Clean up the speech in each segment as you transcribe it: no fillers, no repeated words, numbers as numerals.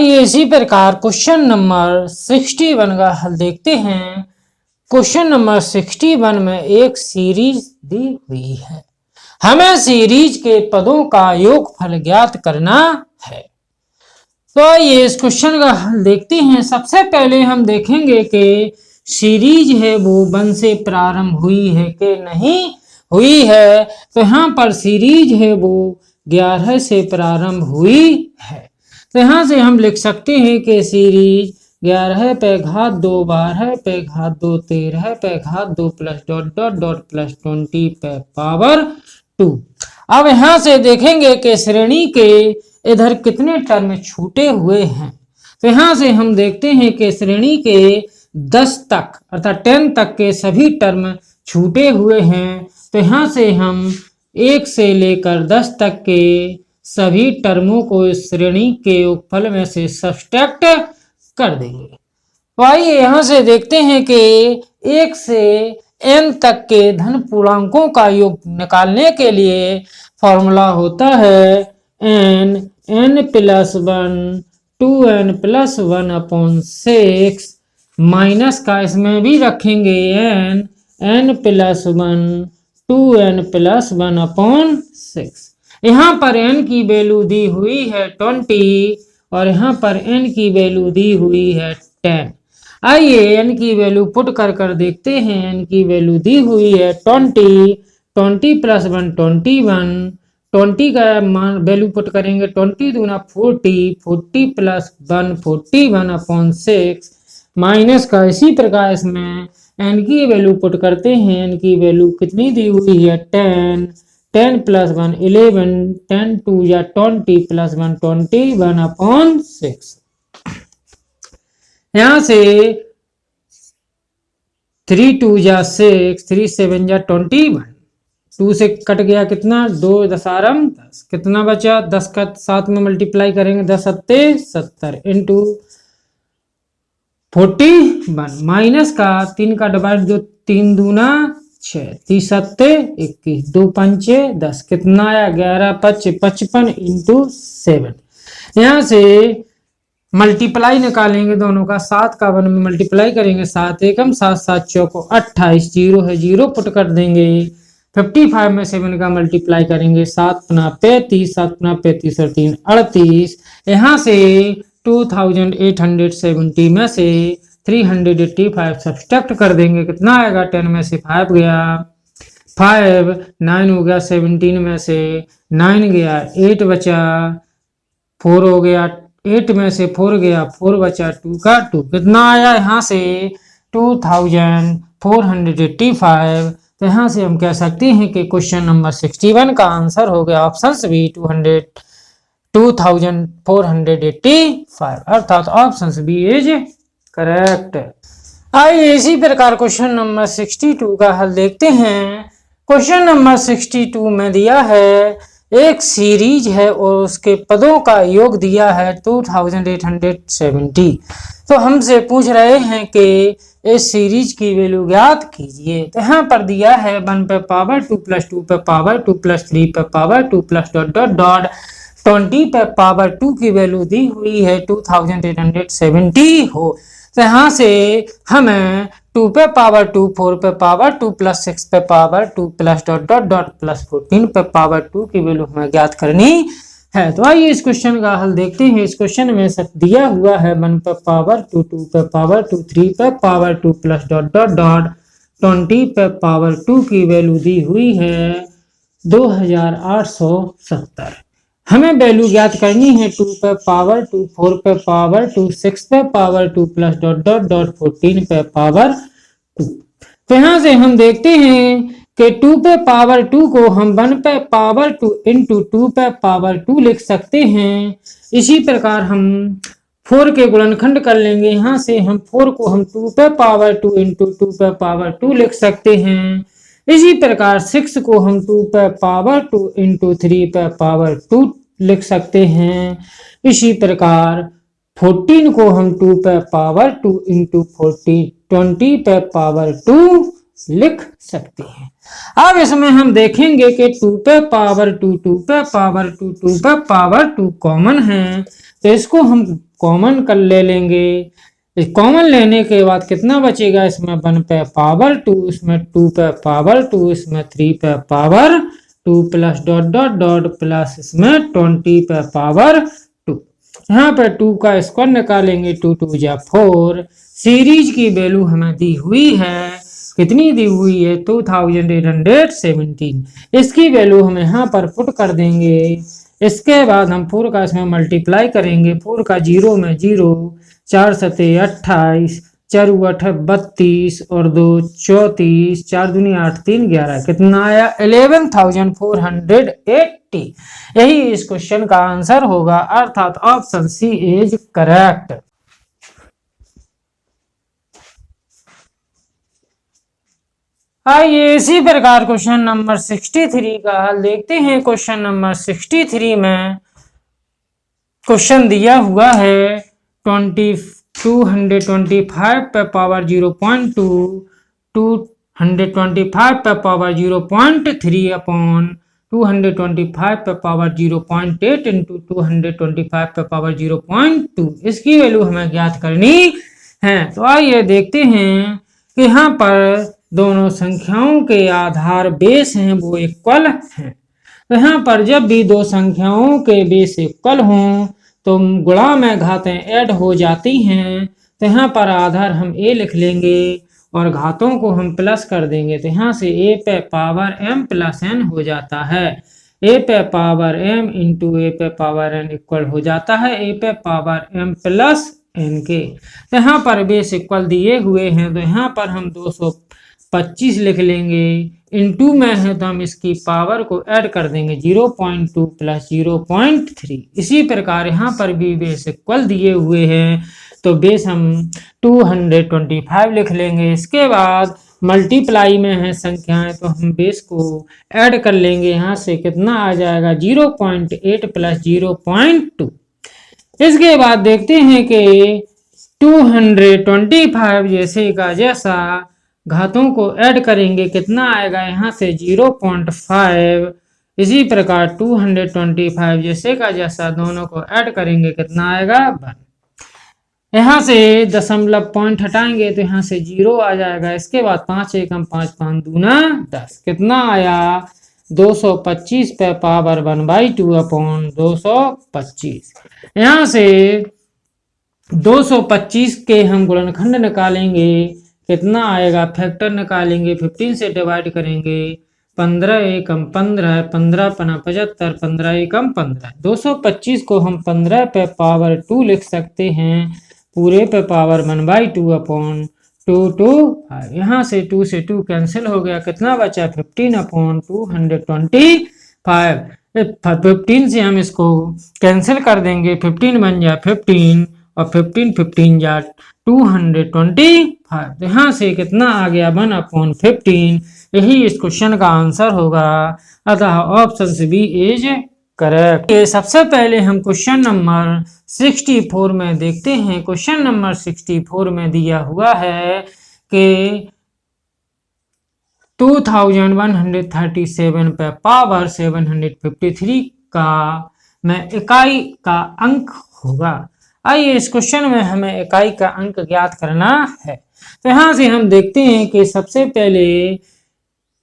आइए इसी प्रकार क्वेश्चन नंबर 61 का हल देखते हैं। क्वेश्चन नंबर 61 में एक सीरीज दी हुई है, हमें सीरीज के पदों का योगफल ज्ञात करना है। तो आइए इस क्वेश्चन का हल देखते हैं। सबसे पहले हम देखेंगे कि सीरीज है वो 1 से प्रारंभ हुई है कि नहीं हुई है। तो यहाँ पर सीरीज है वो 11 से प्रारंभ हुई है। तो यहाँ से हम लिख सकते हैं कि सीरीज 11 पे घात 2 12 पे घात 2 13 पे घात 2 plus dot dot dot plus 20 पे पावर 2। अब यहाँ से देखेंगे कि श्रेणी के इधर कितने टर्म छूटे हुए हैं। तो यहाँ से हम देखते हैं कि श्रेणी के 10 तक अर्थात 10 तक के सभी टर्म छूटे हुए हैं। तो यहाँ से हम 1 से लेकर 10 तक के सभी टर्मों को इस श्रेणी के योगफल में से सब्सट्रैक्ट कर देंगे। तो आइए यहाँ से देखते हैं कि 1 से n तक के धन पूर्णांकों का योग निकालने के लिए फॉर्मूला होता है n plus 1 2n plus 1 upon 6 minus का इसमें भी रखेंगे n plus 1 2n plus 1 upon 6। यहाँ पर n की वैल्यू दी हुई है 20 और यहाँ पर n की वैल्यू दी हुई है 10। आइए n की वैल्यू पुट कर देखते हैं। n की वैल्यू दी हुई है 20 प्लस 1 21, 20 का मान वैल्यू पुट करेंगे 20 दूना 40 प्लस 1 41 अपॉन 6 माइनस का इसी प्रकार इसमें n की वैल्यू पुट करते हैं। n की वैल्यू कितनी दी हुई है 10 प्लस 1 11 10 2 या 20 प्लस 1 21 अपॉन 6। यहाँ से 3 2 या 6 3 7 या 21, 2 से कट गया कितना 2 10 कितना बचा 10 का 7 में मल्टीप्लाई करेंगे 10 सत्ते 70 इंटू 41 माइनस का 3 का डिवाइड जो 3 दूना 6 3 सत्ते 21 2 पंचे 10 कितना आया 11 5 55 इंटू 7। यहाँ से मल्टीप्लाई निकालेंगे दोनों का 7 का 1 में मल्टीप्लाई करेंगे 7 एकम 7 7 चौको 28 जीरो है जीरो पुट कर देंगे। 55 में 7 का मल्टीप्लाई करेंगे 7 पुना 35 7 पुना 35 और 3 38। यहाँ से 2870 में से 385 सब्सट्रैक्ट कर देंगे कितना आएगा 10 में से 5 गया 5 9 हो गया 17 में से 9 गया 8 बचा 4 हो गया 8 में से 4 गया 4 बचा 2 का 2 कितना आया यहाँ से 2485। तो यहाँ से हम कह सकते हैं कि क्वेश्चन नंबर 61 का आंसर हो गया ऑप्शन बी 2485 अर्थात ऑप्शन बी इज करेक्ट। आइए इसी प्रकार क्वेश्चन नंबर 62 का हल देखते हैं। क्वेश्चन नंबर 62 में दिया है एक सीरीज है और उसके पदों का योग दिया है 2870। तो हमसे पूछ रहे हैं कि इस सीरीज की वैल्यू ज्ञात कीजिए। तो यहाँ पर दिया है 1 पे पावर 2 प्लस 2 पे पावर 2 प्लस 3 पे power 2 plus dot dot dot 20 पे पावर 2 की वैल्यू दी हुई है 2870 हो। तो यहाँ से हमें 2 पे पावर 2 4 पे पावर 2 प्लस 6 पे power 2 plus dot dot dot plus 14 पे पावर 2 की वैल्यू हमें ज्ञात करनी है। तो आइए इस क्वेश्चन का हल देखते हैं। इस क्वेश्चन में सब दिया हुआ है 1 पे पावर 2 2 पे पावर 2 3 पे power 2 plus dot dot dot 20 पे पावर 2 की वैल्यू दी हुई है 2870। हमें वैल्यू ज्ञात करनी है 2 पे पावर 2 4 पे पावर 2 6 पे power 2 plus dot dot dot 14 पे पावर 2। तो यहाँ से हम देखते हैं कि 2 पे पावर 2 को हम 1 पे पावर 2 इंटू 2 पे पावर 2 लिख सकते हैं। इसी प्रकार हम 4 के गुणनखंड कर लेंगे। यहाँ से हम 4 को हम 2 पे पावर 2 इंटू 2 पे पावर 2 लिख सकते हैं। इसी प्रकार 6 को हम 2 पे पावर 2 इंटू 3 पे पावर 2 लिख सकते हैं। इसी प्रकार 14 को हम 2 पे पावर 2 इंटू 20 पे पावर 2 लिख सकते हैं। अब इसमें हम देखेंगे कि 2 पे पावर 2 2 पे पावर 2 2 पे पावर 2 कॉमन है। तो इसको हम कॉमन कर ले लेंगे। कॉमन लेने के बाद कितना बचेगा, इसमें 1 पे पावर 2, इसमें 2 पे पावर 2, इसमें 3 पे power 2 plus dot dot dot plus इसमें 20 पे पावर 2। यहाँ पे 2 का स्क्वायर निकालेंगे, 2 2 जा 4। सीरीज की वैल्यू हमें दी हुई है, कितनी दी हुई है 2817। इसकी वैल्यू हम यहाँ पर पुट कर देंगे। इसके बाद हम 4 का इसमें मल्टीप्लाई करेंगे, 4 का 0 में 0, 4 सते 28, 4 8 32 और 2 34, 4 दूनी 8 3 11, कितना आया 11,480। यही इस क्वेश्चन का आंसर होगा, अर्थात ऑप्शन सी इज करेक्ट। आइए इसी प्रकार क्वेश्चन नंबर 63 का हल देखते हैं। क्वेश्चन नंबर 63 में क्वेश्चन दिया हुआ है 225 पे पावर 0.2, 225 पे पावर 0.3 अपॉन 225 पे पावर 0.8 इंटू 225 पे पावर 0.2। इसकी वैल्यू हमें ज्ञात करनी है। तो आइए देखते हैं कि यहाँ पर दोनों संख्याओं के आधार बेस हैं वो इक्वल हैं। तो यहाँ पर जब भी दो संख्याओं के बेस इक्वल हों तो गुणा में घातें ऐड हो जाती हैं। तो यहाँ पर आधार हम a लिख लेंगे और घातों को हम प्लस कर देंगे। तो यहाँ से a पे पावर m प्लस n हो जाता है। a पे पावर m इंटू a पे पावर n इक्वल हो जाता है a पे पावर m प्लस n के। तो यहाँ पर बेस इक्वल दिए हुए हैं, तो यहाँ पर हम 225 लिख लेंगे। इनटू में है तो हम इसकी पावर को ऐड कर देंगे 0.2 प्लस 0.3। इसी प्रकार यहाँ पर भी बेस इक्वल दिए हुए हैं, तो बेस हम 225 लिख लेंगे। इसके बाद मल्टीप्लाई में है संख्याएं, तो हम बेस को ऐड कर लेंगे। यहाँ से कितना आ जाएगा 0.8 प्लस 0.2। इसके बाद देखते हैं कि 225 जैसे का जैसा घातों को ऐड करेंगे, कितना आएगा यहाँ से 0.5। इसी प्रकार 225 जैसे का जैसा दोनों को ऐड करेंगे, कितना आएगा 1। यहाँ से दशमलव पॉइंट हटाएंगे तो यहाँ से 0 आ जाएगा। इसके बाद 5 एकम 5 5 दूना 10, कितना आया 225 पे पावर 1/2 अपॉन 225। यहाँ से 225 के हम गुणनखंड निकालेंगे, कितना आएगा फैक्टर निकालेंगे, 15 से डिवाइड करेंगे, 15 एकम 15, 15 पना 75, 15 एकम 15। 225 को हम 15 पे पावर 2 लिख सकते हैं, पूरे पे पावर 1/2 अपॉन 2 2। यहाँ से 2 से 2 कैंसिल हो गया, कितना बचा 15 अपॉन 225। 15 से हम इसको कैंसिल कर देंगे, 15 बन जाए 15 और 15 15 जा 225। यहाँ से कितना आ गया 1/15। यही इस क्वेश्चन का आंसर होगा, अतः ऑप्शन बी इज करेक्ट। सबसे पहले हम क्वेश्चन नंबर 64 में देखते हैं। क्वेश्चन नंबर 64 में दिया हुआ है कि 2137 पे पावर 753 का में इकाई का अंक होगा। आइए इस क्वेश्चन में हमें इकाई का अंक ज्ञात करना है। तो यहाँ से हम देखते हैं कि सबसे पहले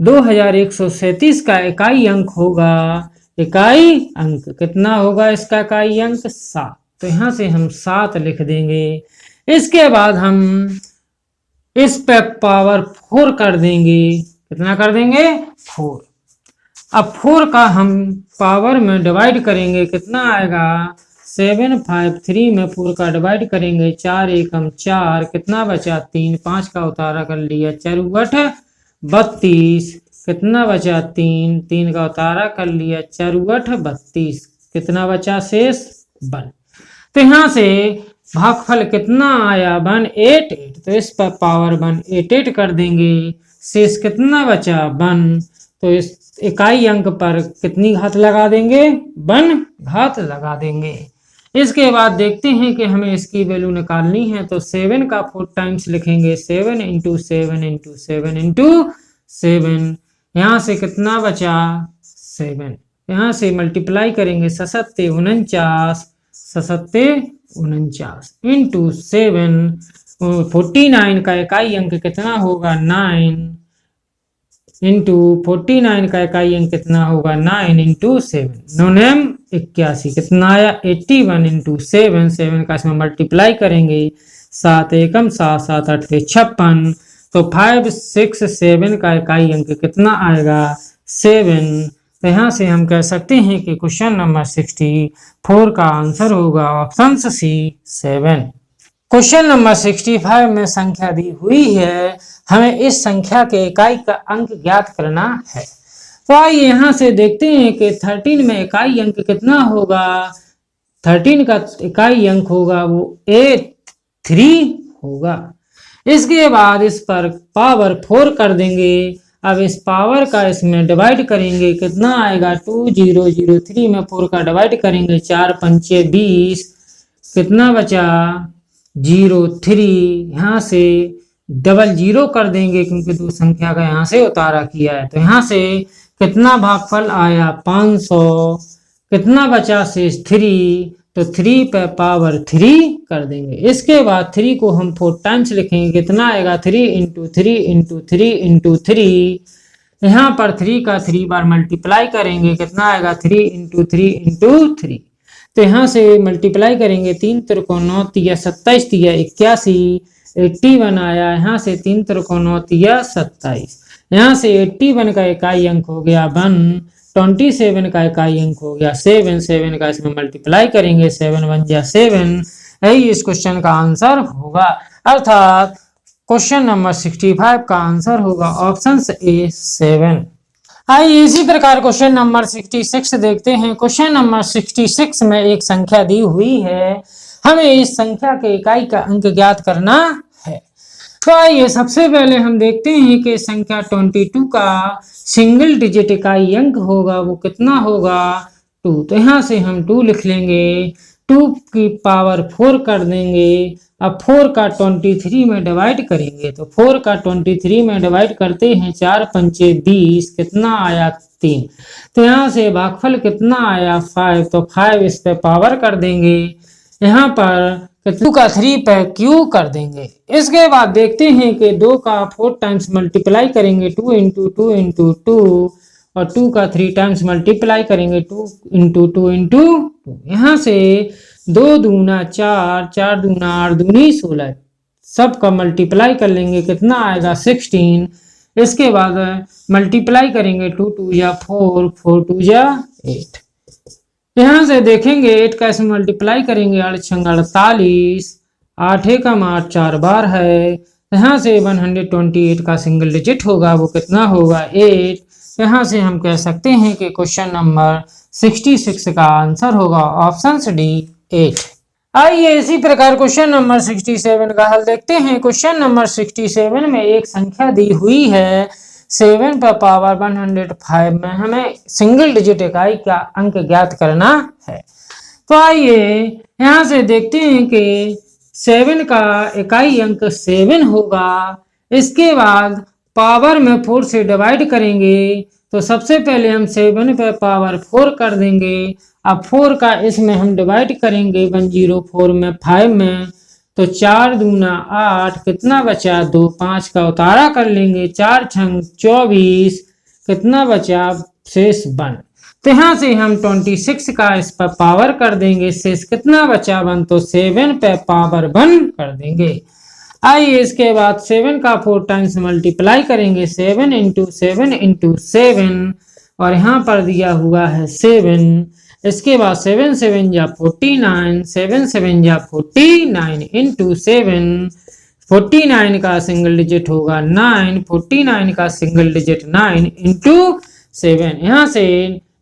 2137 का इकाई अंक होगा। इकाई अंक कितना होगा इसका इकाई अंक 7। तो यहाँ से हम 7 लिख देंगे। इसके बाद हम इस पे पावर 4 कर देंगे, कितना कर देंगे 4। अब 4 का हम पावर में डिवाइड करेंगे, कितना आएगा 753 में 4 का डिवाइड करेंगे, 4 एकम 4, कितना बचा 3, 5 का उतारा कर लिया, 4 8 32, कितना बचा 3, 3 का उतारा कर लिया, 4 8 32, कितना बचा शेष 1। तो यहाँ से भागफल कितना आया 188, तो इस पर पावर 188 कर देंगे, शेष कितना बचा 1। तो इस इकाई अंक पर कितनी घात लगा देंगे 1 घात लगा देंगे। इसके बाद देखते हैं कि हमें इसकी वैल्यू निकालनी है, तो 7 का 4 टाइम्स लिखेंगे, 7 इंटू 7 इंटू 7 इंटू 7। यहाँ से कितना बचा 7, यहाँ से मल्टीप्लाई करेंगे 7 49, सत्ते 49 इंटू 7, 49 का इकाई अंक कितना होगा 9, इंटू 49 का इकाई अंक कितना होगा 9 इंटू 7, 9 81 कितना आया 81 इंटू 7, 7 का इसमें मल्टीप्लाई करेंगे 7 एकम 7, 7 8 56, तो 5 6 7 का इकाई अंक कितना आएगा 7। तो यहाँ से हम कह सकते हैं कि क्वेश्चन नंबर 64 का आंसर होगा ऑप्शन सी 7। क्वेश्चन नंबर 65 में संख्या दी हुई है, हमें इस संख्या के इकाई का अंक ज्ञात करना है। तो आइए यहाँ से देखते हैं कि 13 में इकाई अंक कितना होगा। 13 का इकाई अंक होगा वो 3 होगा। इसके बाद इस पर पावर 4 कर देंगे। अब इस पावर का इसमें डिवाइड करेंगे, कितना आएगा 2003 में 4 का डिवाइड करेंगे 4 पंचे 20, कितना बचा 03। यहाँ से डबल 0 कर देंगे क्योंकि दो संख्या का यहाँ से उतारा किया है। तो यहाँ से कितना भागफल आया 500, कितना बचा शेष 3, तो 3 पे पावर 3 कर देंगे। इसके बाद 3 को हम 4 टाइम्स लिखेंगे, कितना आएगा 3 इंटू 3 इंटू 3 इंटू 3। यहाँ पर 3 का 3 बार मल्टीप्लाई करेंगे, कितना आएगा 3 इंटू 3 इंटू 3। तो यहाँ से मल्टीप्लाई करेंगे 3 त्रिकोण 9 तिया 27 तिया 81, 81 आया। यहाँ से 3 त्रिकोण 9 तिया 27, यहाँ से 81 का इकाई अंक हो गया 1, 27 का इकाई अंक हो गया 7, 7 का इसमें मल्टीप्लाई करेंगे 7 1 जा 7। यही इस क्वेश्चन का आंसर होगा, अर्थात क्वेश्चन नंबर 65 का आंसर होगा ऑप्शन ए 7। आइए इसी प्रकार क्वेश्चन नंबर 66 देखते हैं। क्वेश्चन नंबर 66 में एक संख्या दी हुई है, हमें इस संख्या के इकाई का अंक ज्ञात करना है। तो आइए सबसे पहले हम देखते हैं कि संख्या 22 का सिंगल डिजिट इकाई अंक होगा वो कितना होगा 2। तो यहाँ से हम 2 लिख लेंगे, 2 की पावर 4 कर देंगे। अब 4 का 23 में डिवाइड करेंगे, तो 4 का 23 में डिवाइड करते हैं 4 पंचे 20, कितना आया 3। तो यहाँ से भागफल कितना आया 5, तो 5 इस पे पावर कर देंगे। यहाँ पर 2 का 3 पे क्यू कर देंगे। इसके बाद देखते हैं कि 2 का 4 टाइम्स मल्टीप्लाई करेंगे 2 इंटू 2 इंटू 2, और 2 का 3 टाइम्स मल्टीप्लाई करेंगे 2 इंटू 2 इंटू 2। यहाँ से 2 दूना 4, 4 दूना 8 दूनी 16, सब का मल्टीप्लाई कर लेंगे, कितना आएगा 16। इसके बाद मल्टीप्लाई करेंगे 2 2 या 4, 4 2 या 8। यहाँ से देखेंगे 8 का इसमें मल्टीप्लाई करेंगे 8 छंग 48, 8 एकम 8 4 बार है। यहाँ से 128 का सिंगल डिजिट होगा वो कितना होगा 8। यहाँ से हम कह सकते हैं कि क्वेश्चन नंबर 66 का आंसर होगा ऑप्शन डी 8। आइए इसी प्रकार क्वेश्चन नंबर 67 का हल देखते हैं। क्वेश्चन नंबर 67 में एक संख्या दी हुई है 7 पर पावर 105 में हमें सिंगल डिजिट इकाई का अंक ज्ञात करना है। तो आइए यहाँ से देखते हैं कि 7 का इकाई अंक 7 होगा। इसके बाद पावर में 4 से डिवाइड करेंगे, तो सबसे पहले हम 7 पे पावर 4 कर देंगे। अब 4 का इसमें हम डिवाइड करेंगे 104 में 5 में, तो 4 दूना 8, कितना बचा 2, 5 का उतारा कर लेंगे 4 छंग 24, कितना बचा शेष 1। तो यहाँ से हम 26 का इस पर पावर कर देंगे, शेष कितना बचा 1, तो 7 पे पावर 1 कर देंगे। आइए इसके बाद 7 का 4 टाइम्स मल्टीप्लाई करेंगे 7 इंटू 7 इंटू 7, और यहाँ पर दिया हुआ है 7। इसके बाद 7 7 जा 49, 7 7 जा 49 इंटू 7, 49 का सिंगल डिजिट होगा 9, 49 का सिंगल डिजिट 9 इंटू 7। यहाँ से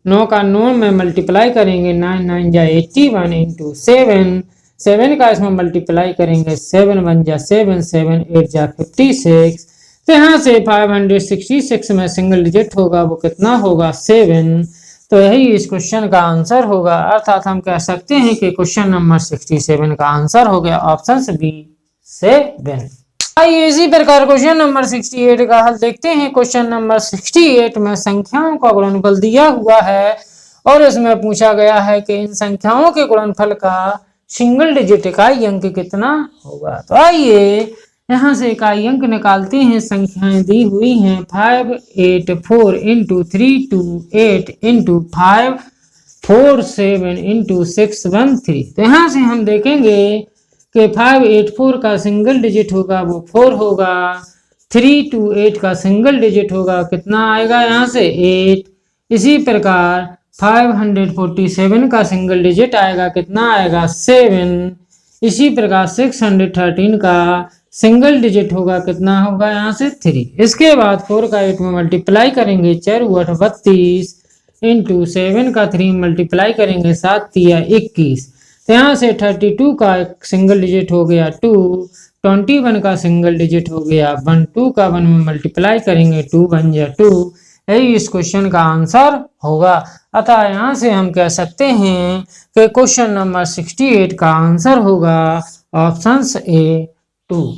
9 का 9 में मल्टीप्लाई करेंगे 9 9 जा 81 इंटू 7, 7 का इसमें मल्टीप्लाई करेंगे 7 1 जा 7, 7 8 जा 56। तो यहाँ से 566 में सिंगल डिजिट होगा वो कितना होगा 7। तो यही इस क्वेश्चन का आंसर होगा, अर्थात हम कह सकते हैं कि क्वेश्चन नंबर 67 का आंसर हो गया ऑप्शन बी 7। आइए इसी प्रकार क्वेश्चन नंबर 68 का हल देखते हैं। क्वेश्चन नंबर 68 में संख्याओं का गुणनफल दिया हुआ है और इसमें पूछा गया है कि इन संख्याओं के गुणनफल का सिंगल डिजिट इकाई अंक कितना होगा। तो आइए यहाँ से इकाई अंक निकालते हैं। संख्याएं दी हुई हैं 584 इंटू 328 इंटू 547 इंटू 613। तो यहाँ से हम देखेंगे कि 584 का सिंगल डिजिट होगा वो 4 होगा, 328 का सिंगल डिजिट होगा कितना आएगा यहाँ से 8। इसी प्रकार 547 का सिंगल डिजिट आएगा कितना आएगा 7। इसी प्रकार 613 का सिंगल डिजिट होगा कितना होगा यहाँ से 3। इसके बाद 4 का 8 में मल्टीप्लाई करेंगे 4 8 32 इंटू 7 का 3 मल्टीप्लाई करेंगे 7 3 21। तो यहाँ से 32 का एक सिंगल डिजिट हो गया 2, 21 का सिंगल डिजिट हो गया 1, 2 का 1 में मल्टीप्लाई करेंगे 2 1 जा 2। यही इस क्वेश्चन का आंसर होगा। अतः यहाँ से हम कह सकते हैं कि क्वेश्चन नंबर 68 का आंसर होगा ऑप्शन A 2।